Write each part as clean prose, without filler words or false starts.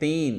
3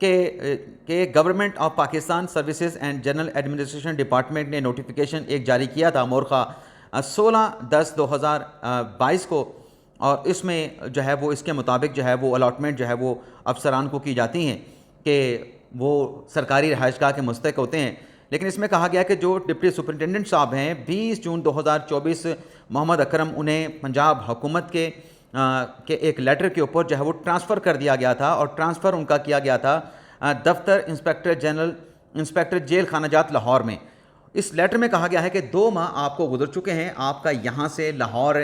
کہ government of Pakistan services and general administration department نے notification ایک جاری کیا تھا مورخہ 16/10/2022 کو، اور اس میں جو ہے وہ اس کے مطابق جو ہے وہ الاٹمنٹ جو ہے وہ افسران کو کی جاتی ہیں کہ وہ سرکاری رہائش گاہ کے مستحق ہوتے ہیں۔ لیکن اس میں کہا گیا کہ جو ڈپٹی سپرنٹینڈنٹ صاحب ہیں 20 جون 2024 محمد اکرم انہیں پنجاب حکومت کے ایک لیٹر کے اوپر جو ہے وہ ٹرانسفر کر دیا گیا تھا، اور ٹرانسفر ان کا کیا گیا تھا دفتر انسپیکٹر جیل خانہ جات لاہور میں۔ اس لیٹر میں کہا گیا ہے کہ 2 ماہ آپ کو گزر چکے ہیں، آپ کا یہاں سے لاہور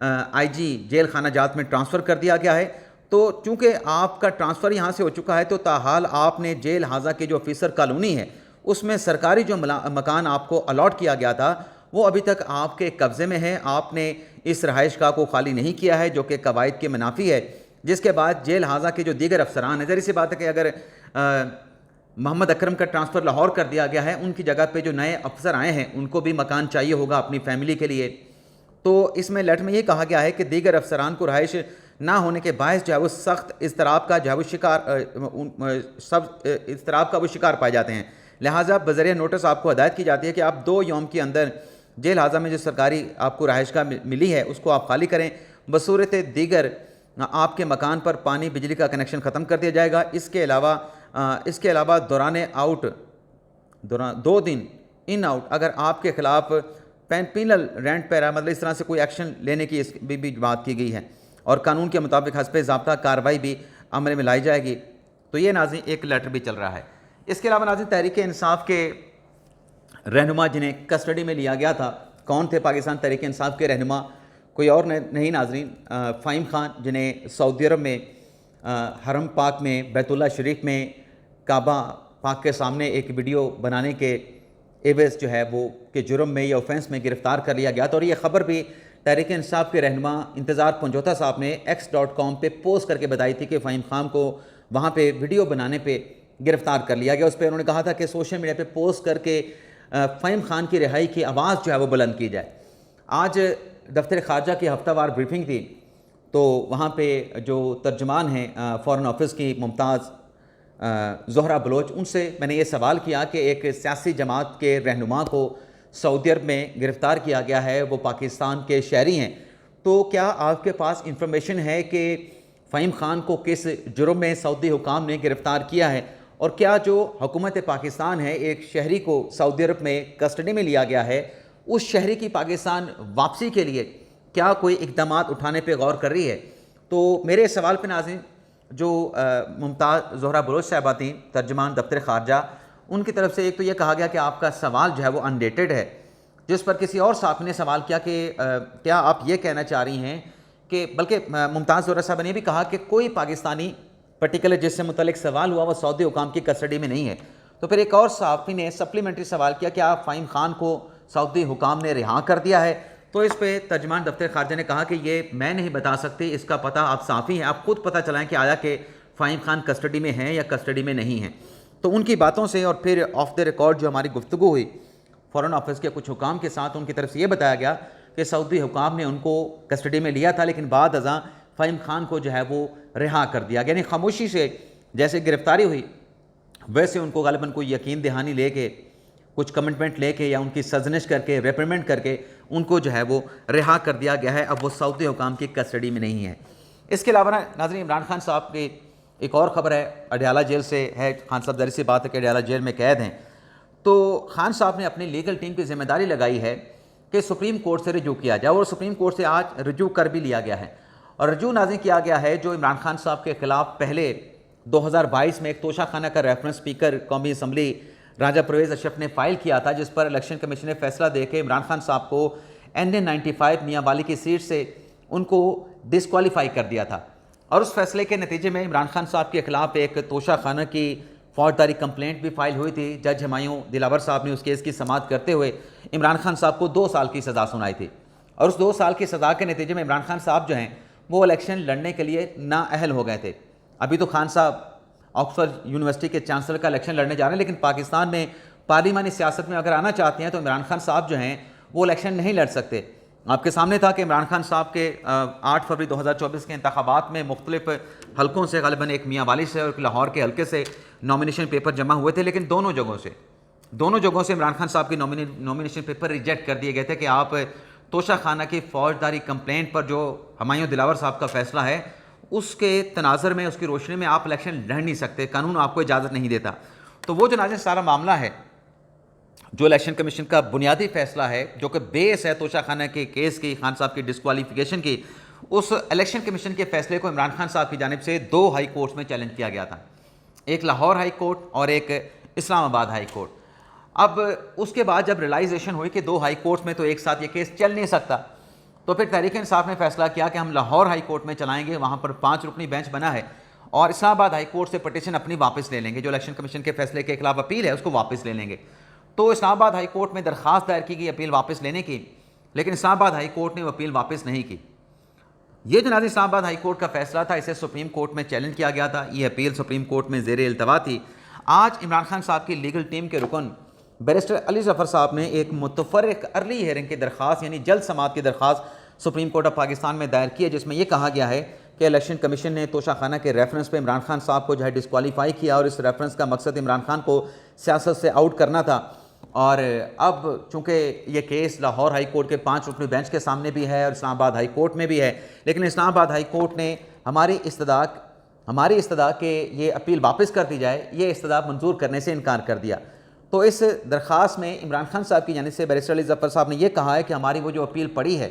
آئی جی جیل خانہ جات میں ٹرانسفر کر دیا گیا ہے، تو چونکہ آپ کا ٹرانسفر یہاں سے ہو چکا ہے تو تاحال آپ نے جیل ہاضہ کی جو آفیسر کالونی ہے اس میں سرکاری جو مکان آپ کو الاٹ کیا گیا تھا وہ ابھی تک آپ کے قبضے میں ہے، آپ نے اس رہائش گاہ کو خالی نہیں کیا ہے، جو کہ قواعد کے منافی ہے۔ جس کے بعد جیل ہاضہ کے جو دیگر افسران ہیں، ظاہر سی بات ہے کہ اگر محمد اکرم کا ٹرانسفر لاہور کر دیا گیا ہے، ان کی جگہ پہ جو نئے افسر آئے ہیں ان کو بھی مکان چاہیے ہوگا اپنی فیملی کے لیے۔ تو اس میں لیٹر میں یہ کہا گیا ہے کہ دیگر افسران کو رہائش نہ ہونے کے باعث جو ہے وہ سخت اضطراب کا جو ہے وہ شکار پائے جاتے ہیں، لہٰذا بذریعہ نوٹس آپ کو ہدایت کی جاتی ہے کہ آپ 2 یوم کے اندر جیل ہاضہ میں جو سرکاری آپ کو رہائش گاہ ملی ہے اس کو آپ خالی کریں، بصورت دیگر آپ کے مکان پر پانی بجلی کا کنیکشن ختم کر دیا جائے گا۔ اس کے علاوہ دوران 2 دن ان آؤٹ اگر آپ کے خلاف پینل رینٹ پیرا مطلب اس طرح سے کوئی ایکشن لینے کی اس بھی بات کی گئی ہے، اور قانون کے مطابق حسب ضابطہ کارروائی بھی عمل میں لائی جائے گی۔ تو یہ ناظرین ایک لیٹر بھی چل رہا ہے۔ اس کے علاوہ ناظرین تحریک انصاف کے رہنما جنہیں کسٹڈی میں لیا گیا تھا، کون تھے پاکستان تحریک انصاف کے رہنما؟ کوئی اور نہیں ناظرین، فہیم خان، جنہیں سعودی عرب میں حرم پاک میں بیت اللہ شریف میں کعبہ پاک کے سامنے ایک ویڈیو بنانے کے ایوز جو ہے وہ کہ جرم میں یا اوفینس میں گرفتار کر لیا گیا تھا، اور یہ خبر بھی تحریک انصاف کے رہنما انتظار پنجوتا صاحب نے x.com پہ پوسٹ کر کے بتائی تھی کہ فہیم خان کو وہاں پہ ویڈیو بنانے پہ گرفتار کر لیا گیا۔ اس پہ انہوں نے کہا تھا کہ سوشل میڈیا پہ پوسٹ کر کے فہیم خان کی رہائی کی آواز جو ہے وہ بلند کی جائے۔ آج دفتر خارجہ کی ہفتہ وار بریفنگ تھی، تو وہاں پہ جو ترجمان ہیں فارن آفس کی ممتاز زہرہ بلوچ، ان سے میں نے یہ سوال کیا کہ ایک سیاسی جماعت کے رہنما کو سعودی عرب میں گرفتار کیا گیا ہے، وہ پاکستان کے شہری ہیں، تو کیا آپ کے پاس انفارمیشن ہے کہ فہیم خان کو کس جرم میں سعودی حکام نے گرفتار کیا ہے، اور کیا جو حکومت پاکستان ہے ایک شہری کو سعودی عرب میں کسٹڈی میں لیا گیا ہے، اس شہری کی پاکستان واپسی کے لیے کیا کوئی اقدامات اٹھانے پہ غور کر رہی ہے؟ تو میرے سوال پہ ناظرین جو ممتاز زہرہ بلوچ صاحبہ تھیں ترجمان دفتر خارجہ، ان کی طرف سے ایک تو یہ کہا گیا کہ آپ کا سوال جو ہے وہ انڈیٹڈ ہے، جس پر کسی اور صحافی نے سوال کیا کہ کیا آپ یہ کہنا چاہ رہی ہیں کہ، بلکہ ممتاز زہرہ صاحبہ نے بھی کہا کہ کوئی پاکستانی پرٹیکولر جس سے متعلق سوال ہوا وہ سعودی حکام کی کسٹڈی میں نہیں ہے۔ تو پھر ایک اور صحافی نے سپلیمنٹری سوال کیا کہ آپ فہیم خان کو سعودی حکام نے رہا کر دیا ہے؟ تو اس پہ ترجمان دفتر خارجہ نے کہا کہ یہ میں نہیں بتا سکتی، اس کا پتہ آپ صحافی ہیں، آپ خود پتہ چلائیں کہ آیا کہ فہیم خان کسٹڈی میں ہیں یا کسٹڈی میں نہیں ہیں۔ تو ان کی باتوں سے اور پھر آف دا ریکارڈ جو ہماری گفتگو ہوئی فارن آفس کے کچھ حکام کے ساتھ، ان کی طرف سے یہ بتایا گیا کہ سعودی حکام نے ان کو کسٹڈی میں لیا تھا، لیکن بعد ازاں فہیم خان کو جو ہے وہ رہا کر دیا گیا، یعنی خاموشی سے جیسے گرفتاری ہوئی ویسے ان کو غالباً کوئی یقین دہانی لے کے، کچھ کمٹمنٹ لے کے یا ان کی سرزنش کر کے، ریپریمنڈ کر کے ان کو جو ہے وہ رہا کر دیا گیا ہے، اب وہ سعودی حکام کی کسٹڈی میں نہیں ہے۔ اس کے علاوہ ناظرین عمران خان صاحب کی ایک اور خبر ہے، اڈیالہ جیل سے ہے۔ خان صاحب ظاہر سی بات ہے کہ اڈیالہ جیل میں قید ہیں، تو خان صاحب نے اپنی لیگل ٹیم کی ذمہ داری لگائی ہے کہ سپریم کورٹ سے رجوع کیا جائے، اور سپریم کورٹ سے آج رجوع کر بھی لیا گیا ہے، اور رجوع نازل کیا گیا ہے جو عمران خان صاحب کے خلاف پہلے 2022 میں ایک توشہ خانہ کا ریفرنس اسپیکر قومی اسمبلی راجہ پرویز اشرف نے فائل کیا تھا، جس پر الیکشن کمیشن نے فیصلہ دے کے عمران خان صاحب کو NN95 میاں والی کی سیٹ سے ان کو ڈسکوالیفائی کر دیا تھا، اور اس فیصلے کے نتیجے میں عمران خان صاحب کے خلاف ایک توشہ خانہ کی فوجداری کمپلینٹ بھی فائل ہوئی تھی۔ جج ہمایوں دلاور صاحب نے اس کیس کی سماعت کرتے ہوئے عمران خان صاحب کو 2 سال کی سزا سنائی تھی، اور اس 2 سال کی سزا کے نتیجے میں عمران خان صاحب جو ہیں وہ الیکشن لڑنے کے لیے نااہل ہو گئے تھے۔ ابھی تو خان صاحب آکسفورڈ یونیورسٹی کے چانسلر کا الیکشن لڑنے جا رہے ہیں، لیکن پاکستان میں پارلیمانی سیاست میں اگر آنا چاہتے ہیں تو عمران خان صاحب جو ہیں وہ الیکشن نہیں لڑ سکتے، آپ کے سامنے تھا کہ عمران خان صاحب کے 8 فروری 2024 کے انتخابات میں مختلف حلقوں سے غالباً ایک میاں والی سے اور ایک لاہور کے حلقے سے نامینیشن پیپر جمع ہوئے تھے، لیکن دونوں جگہوں سے عمران خان صاحب کی نامینیشن پیپر ریجیکٹ کر دیے گئے تھے کہ آپ توشہ خانہ کی فوجداری کمپلینٹ پر جو ہمایوں دلاور صاحب کا فیصلہ ہے اس کے تناظر میں، اس کی روشنی میں آپ الیکشن لڑ نہیں سکتے، قانون آپ کو اجازت نہیں دیتا۔ تو وہ جو ناظرین سارا معاملہ ہے، جو الیکشن کمیشن کا بنیادی فیصلہ ہے، جو کہ بیس ہے توشہ خانہ کے کیس کی، خان صاحب کی ڈسکوالیفیکیشن کی، اس الیکشن کمیشن کے فیصلے کو عمران خان صاحب کی جانب سے 2 ہائی کورٹس میں چیلنج کیا گیا تھا، ایک لاہور ہائی کورٹ اور ایک اسلام آباد ہائی کورٹ۔ اب اس کے بعد جب ریلائزیشن ہوئی کہ 2 ہائی کورٹس میں تو ایک ساتھ یہ کیس چل نہیں سکتا، تو پھر تحریک انصاف نے فیصلہ کیا کہ ہم لاہور ہائی کورٹ میں چلائیں گے، وہاں پر 5 رکنی بینچ بنا ہے، اور اسلام آباد ہائی کورٹ سے پٹیشن اپنی واپس لے لیں گے، جو الیکشن کمیشن کے فیصلے کے خلاف اپیل ہے اس کو واپس لے لیں گے۔ تو اسلام آباد ہائی کورٹ میں درخواست دائر کی گئی اپیل واپس لینے کی، لیکن اسلام آباد ہائی کورٹ نے وہ اپیل واپس نہیں کی۔ یہ جو ناظرین اسلام آباد ہائی کورٹ کا فیصلہ تھا، اسے سپریم کورٹ میں چیلنج کیا گیا تھا، یہ اپیل سپریم کورٹ میں زیر التوا تھی۔ آج عمران خان صاحب کی لیگل ٹیم کے رکن بیرسٹر علی ظفر صاحب نے ایک متفرق ارلی ہیئرنگ کی درخواست، یعنی جلد سماعت کی درخواست سپریم کورٹ آف پاکستان میں دائر کی ہے، جس میں یہ کہا گیا ہے کہ الیکشن کمیشن نے توشہ خانہ کے ریفرنس پہ عمران خان صاحب کو جو ہے ڈسکوالیفائی کیا، اور اس ریفرنس کا مقصد عمران خان کو سیاست سے آؤٹ کرنا تھا۔ اور اب چونکہ یہ کیس لاہور ہائی کورٹ کے 5 رکنی بینچ کے سامنے بھی ہے اور اسلام آباد ہائی کورٹ میں بھی ہے، لیکن اسلام آباد ہائی کورٹ نے ہماری استدعا کہ یہ اپیل واپس کر دی جائے، یہ استدعا منظور کرنے سے انکار کر دیا۔ تو اس درخواست میں عمران خان صاحب کی جانب سے بیرسٹر علی ظفر صاحب نے یہ کہا ہے کہ ہماری وہ جو اپیل پڑی ہے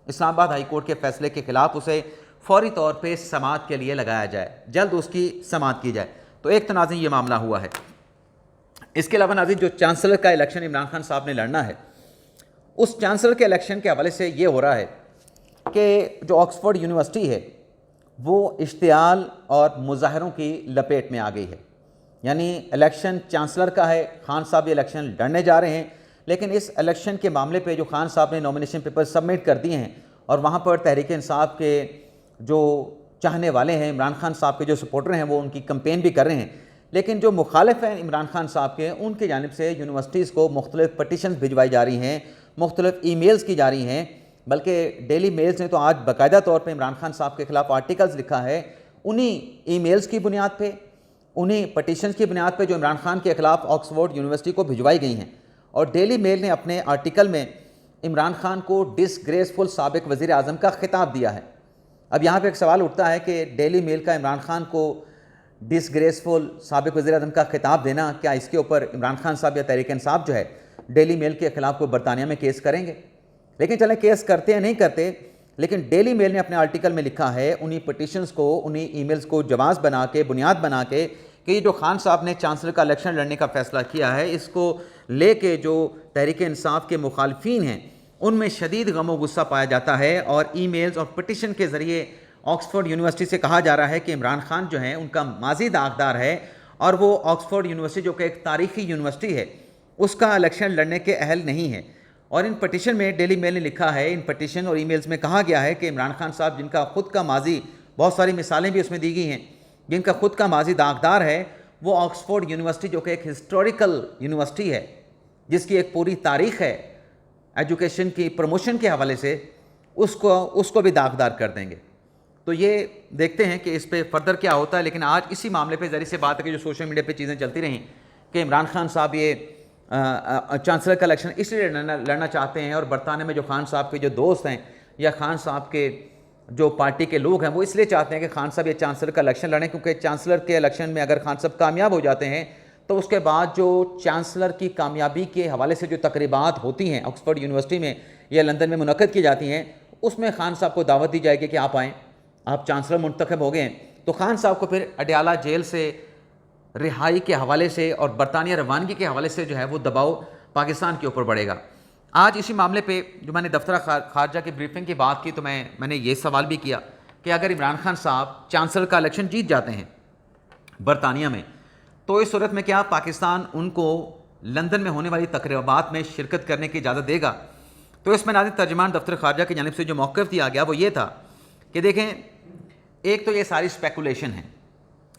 اسلام آباد ہائی کورٹ کے فیصلے کے خلاف، اسے فوری طور پہ سماعت کے لیے لگایا جائے، جلد اس کی سماعت کی جائے۔ تو ایک تو ناظرین یہ معاملہ ہوا ہے۔ اس کے علاوہ ناظرین جو چانسلر کا الیکشن عمران خان صاحب نے لڑنا ہے، اس چانسلر کے الیکشن کے حوالے سے یہ ہو رہا ہے کہ جو آکسفورڈ یونیورسٹی ہے وہ اشتعال اور مظاہروں کی لپیٹ میں آ گئی ہے۔ یعنی الیکشن چانسلر کا ہے، خان صاحب یہ الیکشن لڑنے جا رہے ہیں، لیکن اس الیکشن کے معاملے پہ جو خان صاحب نے نامینیشن پیپر سبمٹ کر دیے ہیں، اور وہاں پر تحریک انصاف کے جو چاہنے والے ہیں، عمران خان صاحب کے جو سپورٹر ہیں، وہ ان کی کمپین بھی کر رہے ہیں، لیکن جو مخالف ہیں عمران خان صاحب کے، ان کی جانب سے یونیورسٹیز کو مختلف پٹیشنز بھجوائی جا رہی ہیں، مختلف ای میلز کی جا رہی ہیں، بلکہ ڈیلی میلز نے تو آج باقاعدہ طور پہ عمران خان صاحب کے خلاف آرٹیکلز لکھا ہے، انہی ای میلز کی بنیاد پہ، انہی پٹیشنز کی بنیاد پہ جو عمران خان کے خلاف آکسفورڈ یونیورسٹی کو بھجوائی گئی ہیں۔ اور ڈیلی میل نے اپنے آرٹیکل میں عمران خان کو ڈسگریسفل سابق وزیر اعظم کا خطاب دیا ہے۔ اب یہاں پہ ایک سوال اٹھتا ہے کہ ڈیلی میل کا عمران خان کو ڈسگریسفل سابق وزیر اعظم کا خطاب دینا، کیا اس کے اوپر عمران خان صاحب یا تحریک انصاف جو ہے ڈیلی میل کے خلاف کو برطانیہ میں کیس کریں گے؟ لیکن چلیں کیس کرتے ہیں نہیں کرتے، لیکن ڈیلی میل نے اپنے آرٹیکل میں لکھا ہے انہی پٹیشنز کو، انہی ای میلز کو جواز بنا کے، بنیاد بنا کے، کہ یہ جو خان صاحب نے چانسلر کا الیکشن لڑنے کا فیصلہ کیا ہے، اس کو لے کے جو تحریک انصاف کے مخالفین ہیں ان میں شدید غم و غصہ پایا جاتا ہے، اور ای میلز اور پٹیشن کے ذریعے آکسفورڈ یونیورسٹی سے کہا جا رہا ہے کہ عمران خان جو ہیں ان کا ماضی داغدار ہے، اور وہ آکسفورڈ یونیورسٹی جو کہ ایک تاریخی یونیورسٹی ہے اس کا الیکشن لڑنے کے اہل نہیں ہے۔ اور ان پٹیشن میں ڈیلی میل نے لکھا ہے، ان پٹیشن اور ای میلز میں کہا گیا ہے کہ عمران خان صاحب جن کا خود کا ماضی، بہت ساری مثالیں بھی اس میں دی گئی ہیں، جن کا خود کا ماضی داغدار ہے، وہ آکسفورڈ یونیورسٹی جو کہ ایک ہسٹوریکل یونیورسٹی ہے، جس کی ایک پوری تاریخ ہے ایجوکیشن کی پروموشن کے حوالے سے، اس کو بھی داغدار کر دیں گے۔ تو یہ دیکھتے ہیں کہ اس پہ فردر کیا ہوتا ہے۔ لیکن آج اسی معاملے پہ ذریعے سے بات ہے کہ جو سوشل میڈیا پہ چیزیں چلتی رہیں کہ عمران خان صاحب یہ چانسلر کا الیکشن اس لیے لڑنا چاہتے ہیں، اور برطانیہ میں جو خان صاحب کے جو دوست ہیں یا خان صاحب کے جو پارٹی کے لوگ ہیں وہ اس لیے چاہتے ہیں کہ خان صاحب یہ چانسلر کا الیکشن لڑیں، کیونکہ چانسلر کے الیکشن میں اگر خان صاحب کامیاب ہو جاتے ہیں تو اس کے بعد جو چانسلر کی کامیابی کے حوالے سے جو تقریبات ہوتی ہیں آکسفورڈ یونیورسٹی میں یا لندن میں منعقد کی جاتی ہیں، اس میں خان صاحب کو دعوت دی جائے گی کہ آپ آئیں، آپ چانسلر منتخب ہو گئے ہیں۔ تو خان صاحب کو پھر اڈیالہ جیل سے رہائی کے حوالے سے اور برطانیہ روانگی کے حوالے سے جو ہے وہ دباؤ پاکستان کے اوپر بڑھے گا۔ آج اسی معاملے پہ جو میں نے دفتر خارجہ کی بریفنگ کی بات کی تو میں نے یہ سوال بھی کیا کہ اگر عمران خان صاحب چانسلر کا الیکشن جیت جاتے ہیں برطانیہ میں، تو اس صورت میں کیا پاکستان ان کو لندن میں ہونے والی تقریبات میں شرکت کرنے کی اجازت دے گا؟ تو اس میں ناظرین ترجمان دفتر خارجہ کی جانب سے جو موقف دیا گیا وہ یہ تھا کہ دیکھیں، ایک تو یہ ساری اسپیکولیشن ہے،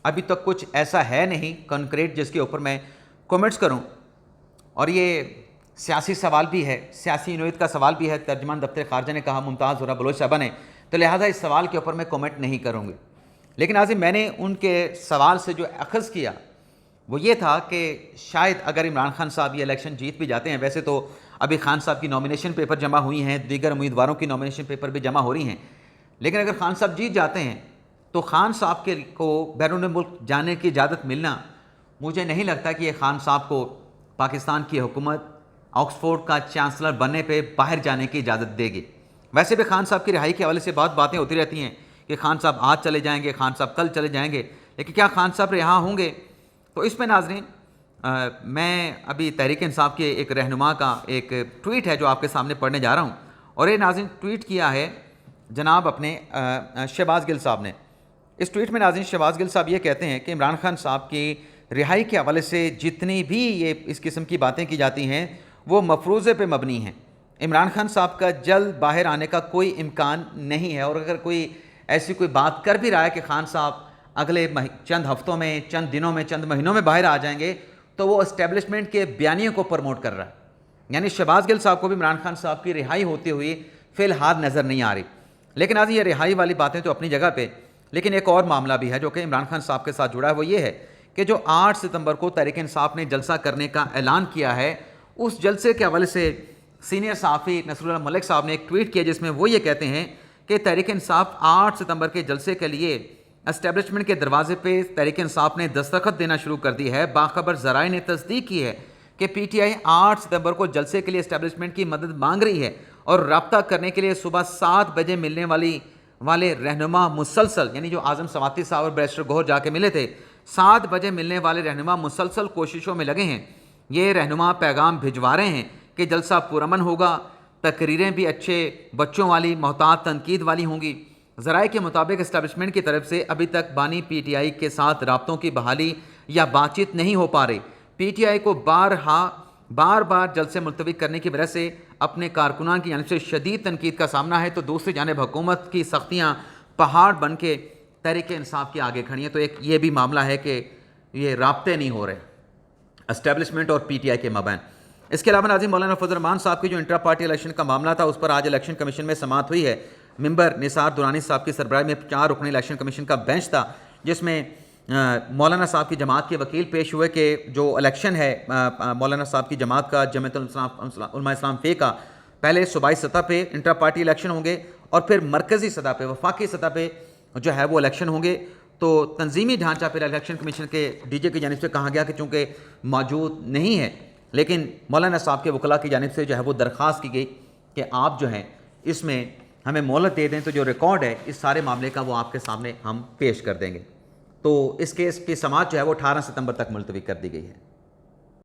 ابھی تک کچھ ایسا ہے نہیں کنکریٹ جس کے اوپر میں کومنٹس کروں، اور یہ سیاسی سوال بھی ہے، سیاسی نوعیت کا سوال بھی ہے، ترجمان دفتر خارجہ نے کہا، ممتاز زہرا بلوچ صاحبہ نے، تو لہٰذا اس سوال کے اوپر میں کومنٹ نہیں کروں گی۔ لیکن ناظرین میں نے ان کے سوال سے جو اخذ کیا وہ یہ تھا کہ شاید اگر عمران خان صاحب یہ الیکشن جیت بھی جاتے ہیں، ویسے تو ابھی خان صاحب کی نامینیشن پیپر جمع ہوئی ہیں، دیگر امیدواروں کی نامینیشن پیپر بھی جمع ہو رہی ہیں، لیکن اگر خان صاحب جیت جاتے ہیں تو خان صاحب کو بیرون ملک جانے کی اجازت ملنا، مجھے نہیں لگتا کہ یہ خان صاحب کو پاکستان کی حکومت آکسفورڈ کا چانسلر بننے پہ باہر جانے کی اجازت دے گی۔ ویسے بھی خان صاحب کی رہائی کے حوالے سے بہت باتیں ہوتی رہتی ہیں کہ خان صاحب آج چلے جائیں گے، خان صاحب کل چلے جائیں گے، لیکن کیا خان صاحب رہا ہوں گے؟ تو اس میں ناظرین میں ابھی تحریک انصاف کے ایک رہنما کا ایک ٹویٹ ہے جو آپ کے سامنے پڑھنے جا رہا ہوں، اور یہ ناظرین ٹویٹ کیا ہے جناب اپنے شہباز گل صاحب نے۔ اس ٹویٹ میں ناظرین شہباز گل صاحب یہ کہتے ہیں کہ عمران خان صاحب کی رہائی کے حوالے سے جتنی بھی یہ اس قسم کی باتیں کی جاتی ہیں وہ مفروضے پہ مبنی ہیں۔ عمران خان صاحب کا جلد باہر آنے کا کوئی امکان نہیں ہے، اور اگر کوئی ایسی کوئی بات کر بھی رہا ہے کہ خان صاحب اگلے چند ہفتوں میں، چند دنوں میں، چند مہینوں میں باہر آ جائیں گے، تو وہ اسٹیبلشمنٹ کے بیانیوں کو پروموٹ کر رہا ہے۔ یعنی شہباز گل صاحب کو بھی عمران خان صاحب کی رہائی ہوتی ہوئی فی الحال نظر نہیں آ رہی۔ لیکن آج یہ رہائی والی باتیں تو اپنی جگہ پہ، لیکن ایک اور معاملہ بھی ہے جو کہ عمران خان صاحب کے ساتھ جڑا ہے، وہ یہ ہے کہ جو 8 ستمبر کو تحریک انصاف نے جلسہ کرنے کا اعلان کیا ہے، اس جلسے کے حوالے سے سینئر صحافی نصر اللہ ملک صاحب نے ایک ٹویٹ کیا جس میں وہ یہ کہتے ہیں کہ تحریک انصاف 8 ستمبر کے جلسے کے لیے اسٹیبلشمنٹ کے دروازے پہ تحریک انصاف نے دستخط دینا شروع کر دی ہے۔ باخبر ذرائع نے تصدیق کی ہے کہ پی ٹی آئی 8 ستمبر کو جلسے کے لیے اسٹیبلشمنٹ کی مدد مانگ رہی ہے، اور رابطہ کرنے کے لیے صبح 7 بجے ملنے والے رہنما مسلسل، یعنی جو اعظم سواتی صاحب اور بیرسٹر گوہر جا کے ملے تھے، 7 بجے ملنے والے رہنما مسلسل کوششوں میں لگے ہیں۔ یہ رہنما پیغام بھجوا رہے ہیں کہ جلسہ پرامن ہوگا، تقریریں بھی اچھے بچوں والی، محتاط تنقید والی ہوں گی۔ ذرائع کے مطابق اسٹیبلشمنٹ کی طرف سے ابھی تک بانی پی ٹی آئی کے ساتھ رابطوں کی بحالی یا بات چیت نہیں ہو پا رہی۔ پی ٹی آئی کو بار بار جلسے ملتوی کرنے کی وجہ سے اپنے کارکنان کی جانب سے شدید تنقید کا سامنا ہے، تو دوسری جانب حکومت کی سختیاں پہاڑ بن کے تحریک انصاف کے آگے کھڑی ہیں۔ تو ایک یہ بھی معاملہ ہے کہ یہ رابطے نہیں ہو رہے اسٹیبلشمنٹ اور پی ٹی آئی کے مابین۔ اس کے علاوہ ناظرین مولانا فضل الرحمان صاحب کی جو انٹرا پارٹی الیکشن کا معاملہ تھا، اس پر آج الیکشن کمیشن میں سماعت ہوئی ہے۔ ممبر نثار درانی صاحب کی سربراہی میں 4 رکنی الیکشن کمیشن کا بینچ تھا، جس میں مولانا صاحب کی جماعت کے وکیل پیش ہوئے کہ جو الیکشن ہے مولانا صاحب کی جماعت کا، جمعیت علماء اسلام فے کا، پہلے صوبائی سطح پہ انٹرا پارٹی الیکشن ہوں گے، اور پھر مرکزی سطح پہ، وفاقی سطح پہ جو ہے وہ الیکشن ہوں گے۔ تو تنظیمی ڈھانچہ پھر الیکشن کمیشن کے ڈی جے کی جانب سے کہا گیا کہ چونکہ موجود نہیں ہے، لیکن مولانا صاحب کے وکلاء کی جانب سے جو ہے وہ درخواست کی گئی کہ آپ جو ہیں اس میں ہمیں مہلت دے دیں، تو جو ریکارڈ ہے اس سارے معاملے کا وہ آپ کے سامنے ہم پیش کر دیں گے۔ تو اس کیس کی سماعت جو ہے وہ 18 ستمبر تک ملتوی کر دی گئی ہے۔